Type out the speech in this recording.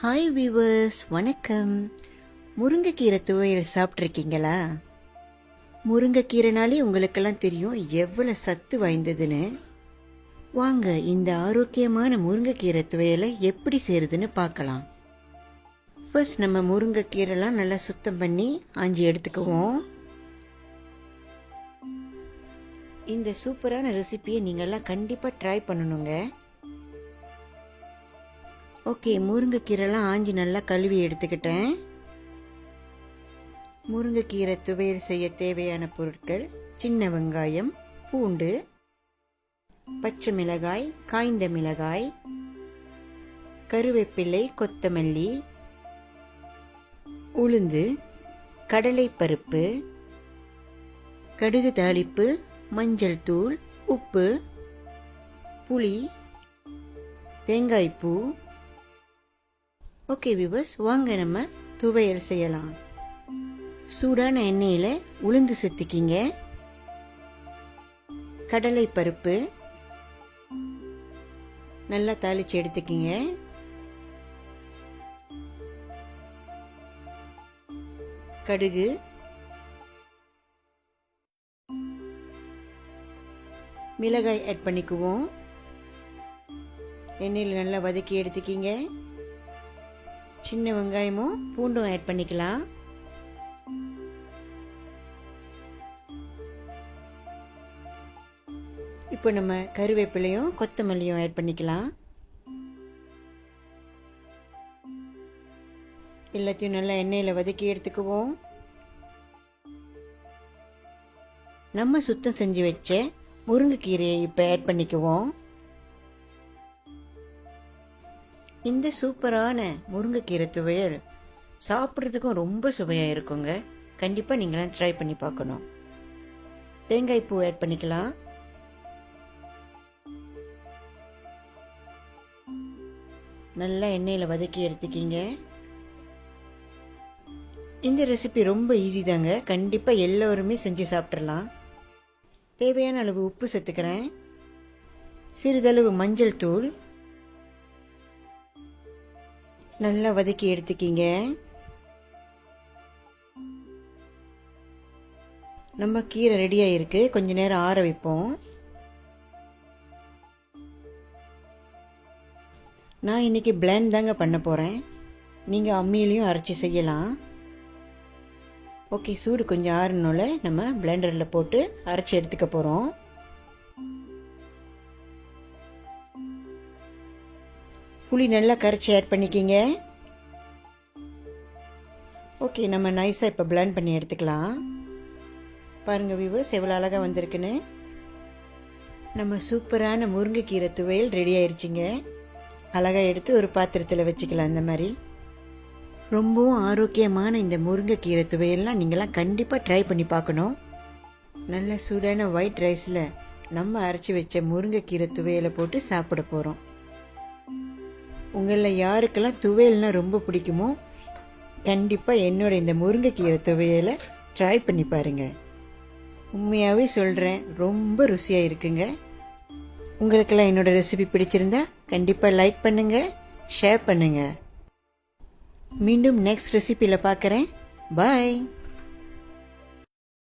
Hi viewers, வணக்கம். முருங்கைக்கீரை துவையல் சாப்பிட்ருக்கீங்களா? முருங்கைக்கீரைனாலே உங்களுக்கெல்லாம் தெரியும் எவ்வளோ சத்து வாய்ந்ததுன்னு. வாங்க இந்த ஆரோக்கியமான முருங்கைக்கீரை துவையலை எப்படி செய்யறதுன்னு பார்க்கலாம். ஃபர்ஸ்ட் நம்ம முருங்கைக்கீரைலாம் நல்லா சுத்தம் பண்ணி ஆஞ்சி எடுத்துக்குவோம். இந்த சூப்பரான ரெசிபியை நீங்கள்லாம் கண்டிப்பாக ட்ரை பண்ணணுங்க. ஓகே, முருங்கைக்கீரைலாம் ஆஞ்சி நல்லா கழுவி எடுத்துக்கிட்டேன். முருங்கைக்கீரை துவையல் செய்ய தேவையான பொருட்கள்: சின்ன வெங்காயம், பூண்டு, பச்சை மிளகாய், காய்ந்த மிளகாய், கருவேப்பிலை, கொத்தமல்லி, உளுந்து, கடலைப்பருப்பு, கடுகு தாளிப்பு, மஞ்சள் தூள், உப்பு, புளி, தேங்காய்ப்பூ. ஓகே வியூவர்ஸ், வாங்க நம்ம துவையல் செய்யலாம். சூடான எண்ணெயில் உளுந்து சேர்த்துக்கிங்க, கடலை பருப்பு நல்லா தாளிச்சு எடுத்துக்கிங்க, கடுகு, மிளகாய் ஆட் பண்ணிக்குவோம். எண்ணெயில் நல்லா வதக்கி எடுத்துக்கிங்க. சின்ன வெங்காயமும் பூண்டும் ஆட் பண்ணிக்கலாம். இப்போ நம்ம கருவேப்பிலையும் கொத்தமல்லியும் ஆட் பண்ணிக்கலாம். எல்லாத்தையும் நல்லா எண்ணெயில் வதக்கி எடுத்துக்குவோம். நம்ம சுத்தம் செஞ்சு வச்ச முருங்கைக்கீரையை இப்போ ஆட் பண்ணிக்குவோம். இந்த சூப்பரான முருங்கைக்கீரை துவையல் சாப்பிட்றதுக்கும் ரொம்ப சுவையாக இருக்குங்க. கண்டிப்பாக நீங்களாம் ட்ரை பண்ணி பார்க்கணும். தேங்காய் பூ ஆட் பண்ணிக்கலாம். நல்லா எண்ணெயில் வதக்கி எடுத்துக்கிங்க. இந்த ரெசிபி ரொம்ப ஈஸி தாங்க. கண்டிப்பாக எல்லோருமே செஞ்சு சாப்பிட்றலாம். தேவையான அளவு உப்பு சேர்த்துக்கிறேன். சிறிதளவு மஞ்சள் தூள். நல்லா வதக்கி எடுத்துக்கிங்க. நம்ம கீரை ரெடியாக இருக்கு. கொஞ்ச நேரம் ஆற வைப்போம். நான் இன்னைக்கு பிளெண்ட் தாங்க பண்ண போகிறேன். நீங்கள் அம்மியிலையும் அரைச்சி செய்யலாம். ஓகே, சூடு கொஞ்சம் ஆறணும்ல நம்ம பிளெண்டரில் போட்டு அரைச்சி எடுத்துக்க போகிறோம். புளி நல்லா கரைச்சி ஆட் பண்ணிக்கிங்க. ஓகே, நம்ம நைஸாக இப்போ பிளெண்ட் பண்ணி எடுத்துக்கலாம். பாருங்கள் வியூவர்ஸ், எவ்வளோ அழகாக வந்திருக்குன்னு. நம்ம சூப்பரான முருங்கைக்கீரை துவையல் ரெடி ஆயிடுச்சுங்க. அழகாக எடுத்து ஒரு பாத்திரத்தில் வச்சுக்கலாம். இந்த மாதிரி ரொம்பவும் ஆரோக்கியமான இந்த முருங்கைக்கீரை துவையல்லாம் நீங்களாம் கண்டிப்பாக ட்ரை பண்ணி பார்க்கணும். நல்ல சூடான ஒயிட் ரைஸில் நம்ம அரைச்சி வச்ச முருங்கைக்கீரை துவையலை போட்டு சாப்பிட போகிறோம். உங்களில் யாருக்கெல்லாம் துவையல்னா ரொம்ப பிடிக்குமோ கண்டிப்பாக என்னோட இந்த முருங்கைக்கீரை துவையலை ட்ரை பண்ணி பாருங்கள். உண்மையாகவே சொல்கிறேன், ரொம்ப ருசியாக இருக்குங்க. உங்களுக்கெல்லாம் என்னோட ரெசிபி பிடிச்சிருந்தா கண்டிப்பாக லைக் பண்ணுங்கள், ஷேர் பண்ணுங்கள். மீண்டும் நெக்ஸ்ட் ரெசிபியில் பார்க்குறேன். பாய்.